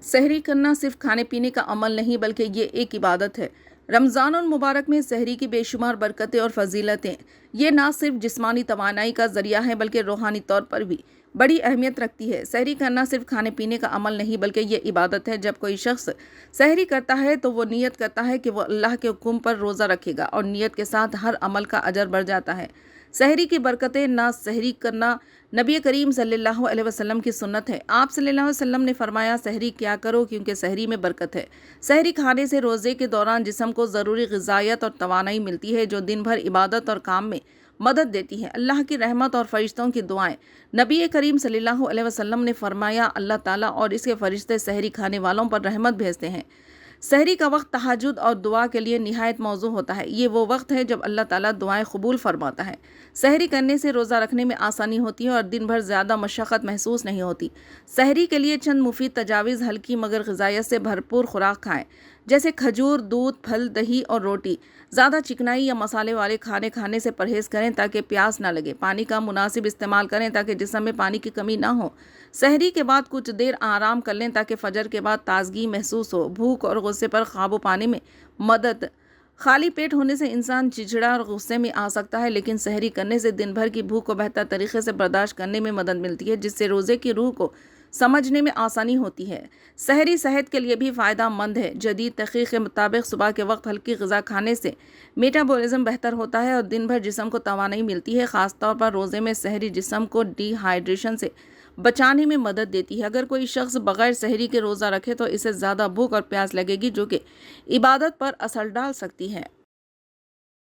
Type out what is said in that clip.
सहरी करना सिर्फ खाने पीने का अमल नहीं बल्कि ये एक इबादत है। रमज़ान और मुबारक में सहरी की बेशुमार बरकतें और फजीलतें ये ना सिर्फ जिस्मानी तवानाई का ज़रिया है बल्कि रूहानी तौर पर भी बड़ी अहमियत रखती है। सहरी करना सिर्फ खाने पीने का अमल नहीं बल्कि ये इबादत है। जब कोई शख्स सहरी करता है तो वो नियत करता है कि वो अल्लाह के हुक्म पर रोज़ा रखेगा और नियत के साथ हर अमल का अजर बढ़ जाता है। सहरी की बरकतें ना सहरी करना नबी करीम सल्लल्लाहु अलैहि वसल्लम की सुन्नत है। आप सल्लल्लाहु अलैहि वसल्लम ने फरमाया, सहरी क्या करो क्योंकि सहरी में बरकत है। सहरी खाने से रोज़े के दौरान जिस्म को ज़रूरी ग़िज़ायत और तवानाई मिलती है जो दिन भर इबादत और काम में मदद देती है। अल्लाह की रहमत और फरिश्तों की दुआएं। नबी करीम सल्लल्लाहु अलैहि वसल्लम ने फरमाया, अल्लाह ताला और इसके फरिश्ते सहरी खाने वालों पर रहमत भेजते हैं। सहरी का वक्त तहज्जुद और दुआ के लिए निहायत मौजू होता है। ये वो वक्त है जब अल्लाह ताला दुआएं कबूल फरमाता है। सहरी करने से रोज़ा रखने में आसानी होती है और दिन भर ज़्यादा मशक्क़त महसूस नहीं होती। सहरी के लिए चंद मुफीद तजावीज़: हल्की मगर ग़िज़ायत से भरपूर खुराक खाएँ, जैसे खजूर, दूध, फल, दही और रोटी। ज़्यादा चिकनाई या मसाले वाले खाने से परहेज़ करें ताकि प्यास ना लगे। पानी का मुनासिब इस्तेमाल करें ताकि जिस्म में पानी की कमी ना हो। सहरी के बाद कुछ देर आराम कर लें ताकि फजर के बाद ताजगी महसूस हो। भूख और गुस्से पर काबू पाने में मदद। खाली पेट होने से इंसान चिड़चिड़ा और गुस्से में आ सकता है, लेकिन सहरी करने से दिन भर की भूख को बेहतर तरीके से बर्दाश्त करने में मदद मिलती है, जिससे रोज़े की रूह को समझने में आसानी होती है। सहरी सेहत के लिए भी फ़ायदा मंद है। जदीद तहक़ीक़ के मुताबिक सुबह के वक्त हल्की ग़िज़ा खाने से मेटाबॉलिज़्म बेहतर होता है और दिन भर जिस्म को तवानाई मिलती है। ख़ास तौर पर रोज़े में सहरी जिस्म को डिहाइड्रेशन से बचाने में मदद देती है। अगर कोई शख्स बग़ैर सहरी के रोज़ा रखे तो इसे ज़्यादा भूख और प्यास लगेगी, जो कि इबादत पर असर डाल सकती है।